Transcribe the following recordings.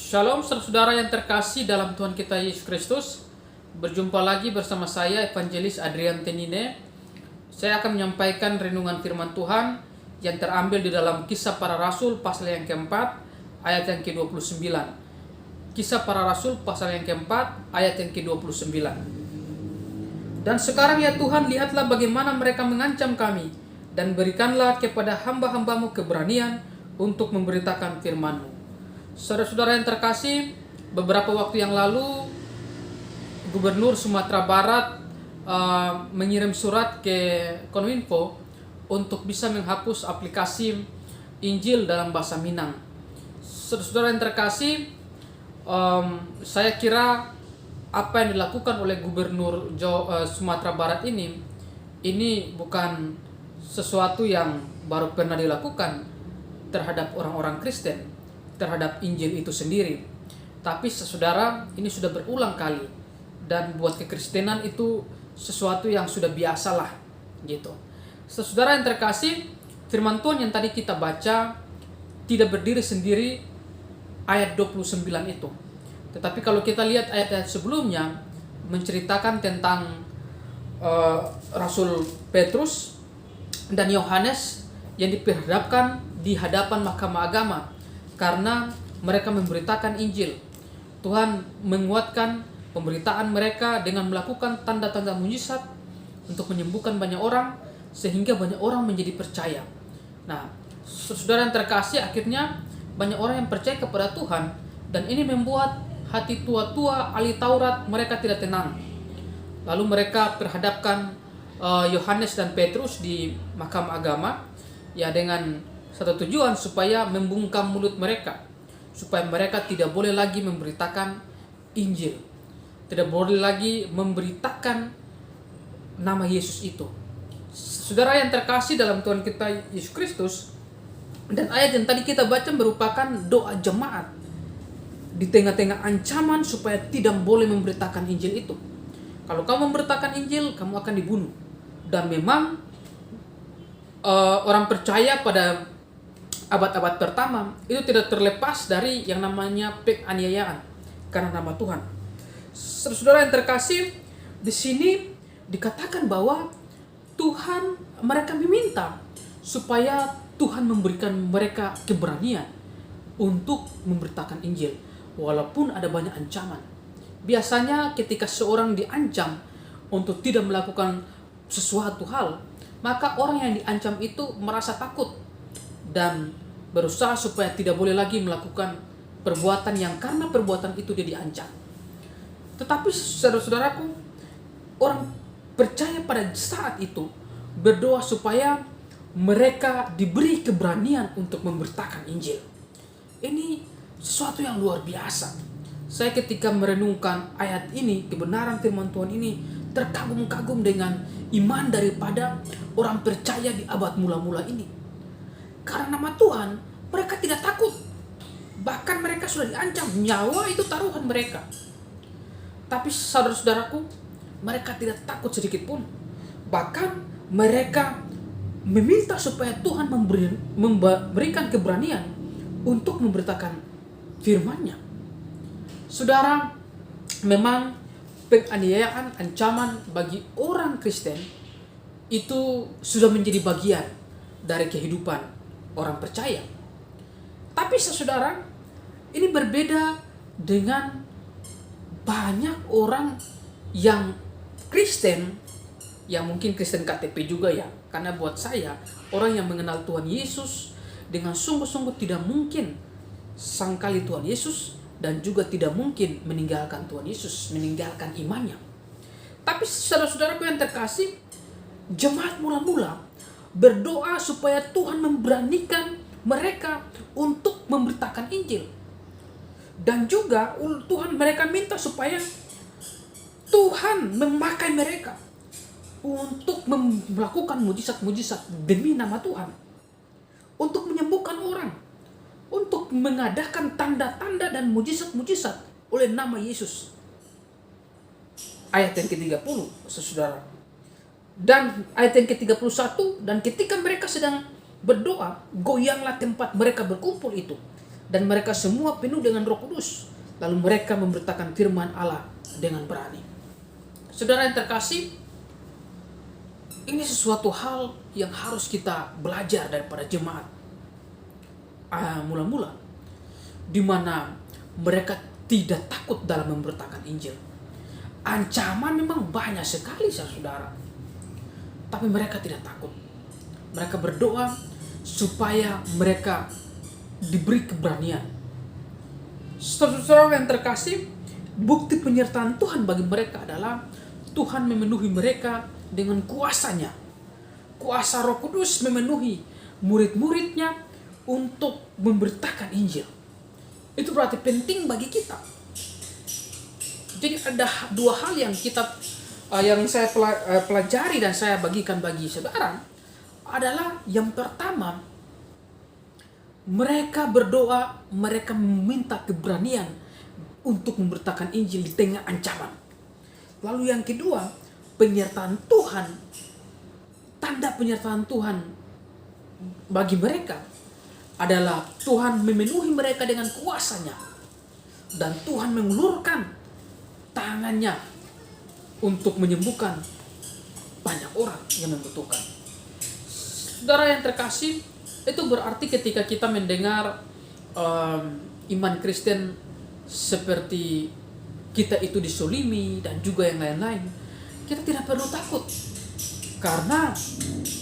Shalom saudara yang terkasih dalam Tuhan kita Yesus Kristus. Berjumpa lagi bersama saya Evangelis Adrian Tenine. Saya akan menyampaikan renungan firman Tuhan yang terambil di dalam Kisah Para Rasul pasal yang keempat ayat yang ke-29. Kisah Para Rasul pasal yang keempat ayat yang ke-29. Dan sekarang ya Tuhan, lihatlah bagaimana mereka mengancam kami, dan berikanlah kepada hamba-hambamu keberanian untuk memberitakan firman-Mu. Saudara-saudara yang terkasih, beberapa waktu yang lalu Gubernur Sumatera Barat mengirim surat ke Kominfo untuk bisa menghapus aplikasi Injil dalam bahasa Minang. Saudara-saudara yang terkasih, saya kira apa yang dilakukan oleh Gubernur Sumatera Barat ini bukan sesuatu yang baru pernah dilakukan terhadap orang-orang Kristen, terhadap Injil itu sendiri. Tapi saudara, ini sudah berulang kali, dan buat kekristenan itu sesuatu yang sudah biasalah gitu. Saudara yang terkasih, firman Tuhan yang tadi kita baca tidak berdiri sendiri ayat 29 itu. Tetapi kalau kita lihat ayat-ayat sebelumnya menceritakan tentang Rasul Petrus dan Yohanes yang diperhadapkan di hadapan mahkamah agama karena mereka memberitakan Injil. Tuhan menguatkan pemberitaan mereka dengan melakukan tanda-tanda mujizat untuk menyembuhkan banyak orang, sehingga banyak orang menjadi percaya. Nah, saudara yang terkasih, akhirnya banyak orang yang percaya kepada Tuhan, dan ini membuat hati tua-tua ahli Taurat mereka tidak tenang. Lalu mereka perhadapkan Yohanes dan Petrus di mahkamah agama, ya dengan satu tujuan supaya membungkam mulut mereka, supaya mereka tidak boleh lagi memberitakan Injil, tidak boleh lagi memberitakan nama Yesus itu. Saudara yang terkasih dalam Tuhan kita Yesus Kristus, dan ayat yang tadi kita baca merupakan doa jemaat di tengah-tengah ancaman supaya tidak boleh memberitakan Injil itu. Kalau kamu memberitakan Injil, kamu akan dibunuh. Dan memang orang percaya pada abad-abad pertama itu tidak terlepas dari yang namanya penganiayaan karena nama Tuhan. Saudara yang terkasih, di sini dikatakan bahwa Tuhan, mereka meminta supaya Tuhan memberikan mereka keberanian untuk memberitakan Injil walaupun ada banyak ancaman. Biasanya ketika seorang diancam untuk tidak melakukan sesuatu hal, maka orang yang diancam itu merasa takut dan berusaha supaya tidak boleh lagi melakukan perbuatan yang karena perbuatan itu dia diancam. Tetapi saudara-saudaraku, orang percaya pada saat itu berdoa supaya mereka diberi keberanian untuk memberitakan Injil. Ini sesuatu yang luar biasa. Saya ketika merenungkan ayat ini, kebenaran firman Tuhan ini, terkagum-kagum dengan iman daripada orang percaya di abad mula-mula ini. Karena nama Tuhan, mereka tidak takut. Bahkan mereka sudah diancam, nyawa itu taruhan mereka. Tapi saudara-saudaraku, mereka tidak takut sedikit pun. Bahkan mereka meminta supaya Tuhan memberikan keberanian untuk memberitakan firman-Nya. Saudara, memang penganiayaan, ancaman bagi orang Kristen itu sudah menjadi bagian dari kehidupan orang percaya. Tapi saudara, ini berbeda dengan banyak orang yang Kristen, yang mungkin Kristen KTP juga ya. Karena buat saya, orang yang mengenal Tuhan Yesus dengan sungguh-sungguh tidak mungkin sangkali Tuhan Yesus, dan juga tidak mungkin meninggalkan Tuhan Yesus, meninggalkan imannya. Tapi saudara-saudaraku yang terkasih, jemaat mula-mula berdoa supaya Tuhan memberanikan mereka untuk memberitakan Injil. Dan juga Tuhan, mereka minta supaya Tuhan memakai mereka untuk melakukan mujizat-mujizat demi nama Tuhan, untuk menyembuhkan orang, untuk mengadakan tanda-tanda dan mujizat-mujizat oleh nama Yesus. Ayat yang ke-30, saudara. Dan ayat yang ke-31, dan ketika mereka sedang berdoa, goyanglah tempat mereka berkumpul itu, dan mereka semua penuh dengan Roh Kudus. Lalu mereka memberitakan firman Allah dengan berani. Saudara yang terkasih, ini sesuatu hal yang harus kita belajar daripada jemaat mula-mula, di mana mereka tidak takut dalam memberitakan Injil. Ancaman memang banyak sekali, saudara, tapi mereka tidak takut. Mereka berdoa supaya mereka diberi keberanian. Saudara yang terkasih, bukti penyertaan Tuhan bagi mereka adalah Tuhan memenuhi mereka dengan kuasanya. Kuasa Roh Kudus memenuhi murid-muridnya untuk memberitakan Injil. Itu berarti penting bagi kita. Jadi ada dua hal yang yang saya pelajari dan saya bagikan bagi saudara adalah, yang pertama, mereka berdoa, mereka meminta keberanian untuk memberitakan Injil di tengah ancaman. Lalu yang kedua, penyertaan Tuhan, tanda penyertaan Tuhan bagi mereka adalah Tuhan memenuhi mereka dengan kuasanya, dan Tuhan mengulurkan tangannya untuk menyembuhkan banyak orang yang membutuhkan. Saudara yang terkasih, itu berarti ketika kita mendengar iman Kristen seperti kita itu disolimi dan juga yang lain-lain, kita tidak perlu takut. Karena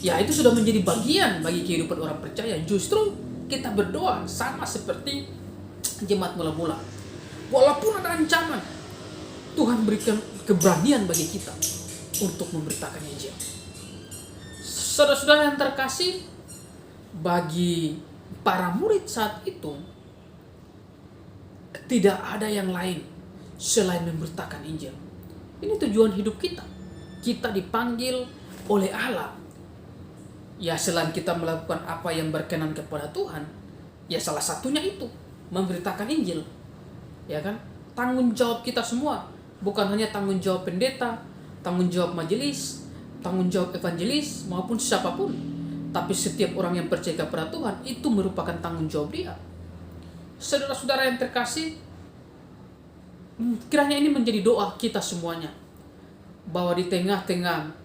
ya itu sudah menjadi bagian bagi kehidupan orang percaya. Justru kita berdoa sama seperti jemaat mula-mula. Walaupun ada ancaman, Tuhan berikan keberanian bagi kita untuk memberitakan Injil. Saudara-saudara yang terkasih, bagi para murid saat itu tidak ada yang lain selain memberitakan Injil. Ini tujuan hidup kita. Kita dipanggil oleh Allah. Ya, selain kita melakukan apa yang berkenan kepada Tuhan, ya salah satunya itu memberitakan Injil. Ya kan? Tanggung jawab kita semua, bukan hanya tanggung jawab pendeta, tanggung jawab majelis, tanggung jawab evangelis maupun siapapun, tapi setiap orang yang percaya kepada Tuhan itu merupakan tanggung jawab dia. Saudara-saudara yang terkasih, kiranya ini menjadi doa kita semuanya, bahwa di tengah-tengah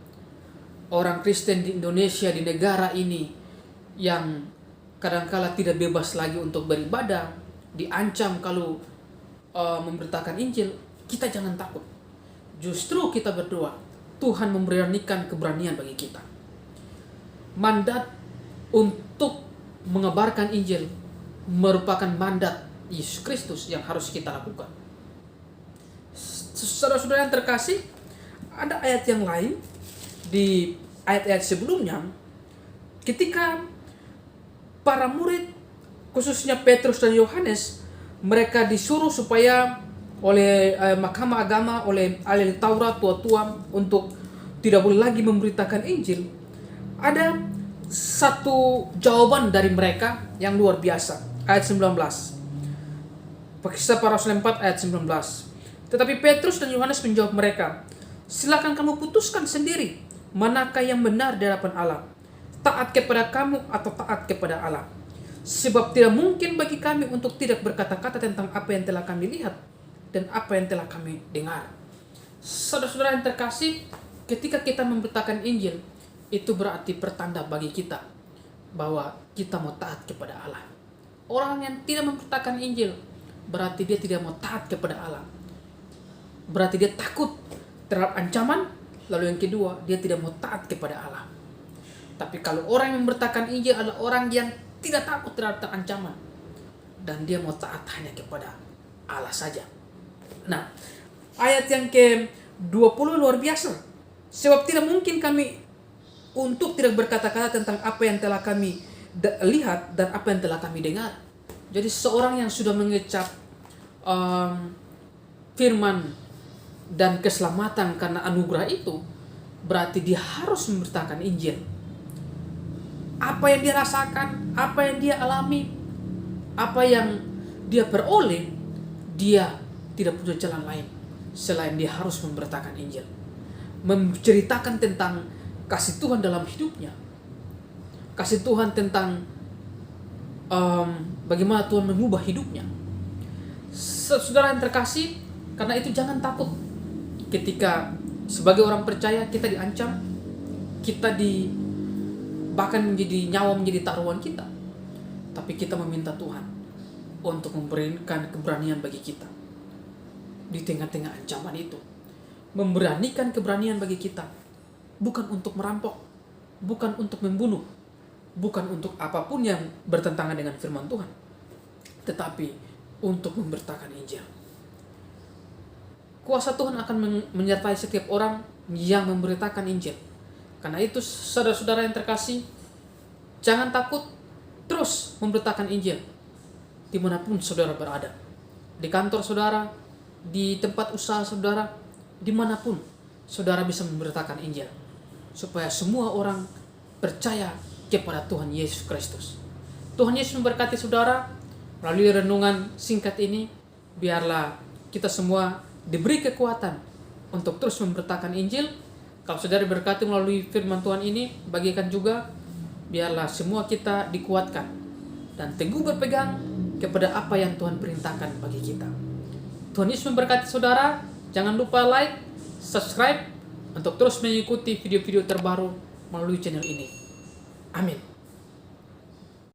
orang Kristen di Indonesia, di negara ini yang kadangkala tidak bebas lagi untuk beribadah, diancam kalau memberitakan Injil, kita jangan takut. Justru kita berdoa, Tuhan memberanikan keberanian bagi kita. Mandat untuk mengabarkan Injil merupakan mandat Yesus Kristus yang harus kita lakukan. Saudara-saudara yang terkasih, ada ayat yang lain di ayat-ayat sebelumnya, ketika para murid, khususnya Petrus dan Yohanes, mereka disuruh supaya oleh mahkamah agama, oleh ahli Taurat, tua-tua, untuk tidak boleh lagi memberitakan Injil. Ada satu jawaban dari mereka yang luar biasa. Ayat 19. Kisah Para Rasul 4 ayat 19. Tetapi Petrus dan Yohanes menjawab mereka, silakan kamu putuskan sendiri manakah yang benar di hadapan Allah, taat kepada kamu atau taat kepada Allah. Sebab tidak mungkin bagi kami untuk tidak berkata-kata tentang apa yang telah kami lihat dan apa yang telah kami dengar. Saudara-saudara yang terkasih, ketika kita memberitakan Injil, itu berarti pertanda bagi kita bahwa kita mau taat kepada Allah. Orang yang tidak memberitakan Injil berarti dia tidak mau taat kepada Allah. Berarti dia takut terhadap ancaman. Lalu yang kedua, dia tidak mau taat kepada Allah. Tapi kalau orang yang memberitakan Injil adalah orang yang tidak takut terhadap ancaman, dan dia mau taat hanya kepada Allah saja. Nah, ayat yang ke-20 luar biasa. Sebab tidak mungkin kami untuk tidak berkata-kata tentang apa yang telah kami lihat dan apa yang telah kami dengar. Jadi seorang yang sudah mengecap firman dan keselamatan karena anugerah itu, berarti dia harus memberitakan Injil. Apa yang dia rasakan, apa yang dia alami, apa yang dia peroleh, dia tidak punya jalan lain selain dia harus memberitakan Injil. Menceritakan tentang kasih Tuhan dalam hidupnya, kasih Tuhan tentang bagaimana Tuhan mengubah hidupnya. Saudara yang terkasih, karena itu jangan takut ketika sebagai orang percaya kita diancam, kita bahkan menjadi nyawa menjadi taruhan kita. Tapi kita meminta Tuhan untuk memberikan keberanian bagi kita di tengah-tengah ancaman itu. Memberanikan keberanian bagi kita, bukan untuk merampok, bukan untuk membunuh, bukan untuk apapun yang bertentangan dengan firman Tuhan, tetapi untuk memberitakan Injil. Kuasa Tuhan akan menyertai setiap orang yang memberitakan Injil. Karena itu saudara-saudara yang terkasih, jangan takut, terus memberitakan Injil dimanapun saudara berada. Di kantor saudara, di tempat usaha saudara, dimanapun saudara bisa memberitakan Injil, supaya semua orang percaya kepada Tuhan Yesus Kristus. Tuhan Yesus memberkati saudara. Melalui renungan singkat ini, biarlah kita semua diberi kekuatan untuk terus memberitakan Injil. Kalau saudara berkati melalui firman Tuhan ini, bagikan juga, biarlah semua kita dikuatkan dan teguh berpegang kepada apa yang Tuhan perintahkan bagi kita. Tuhan Yesus memberkati saudara. Jangan lupa like, subscribe untuk terus mengikuti video-video terbaru melalui channel ini. Amin.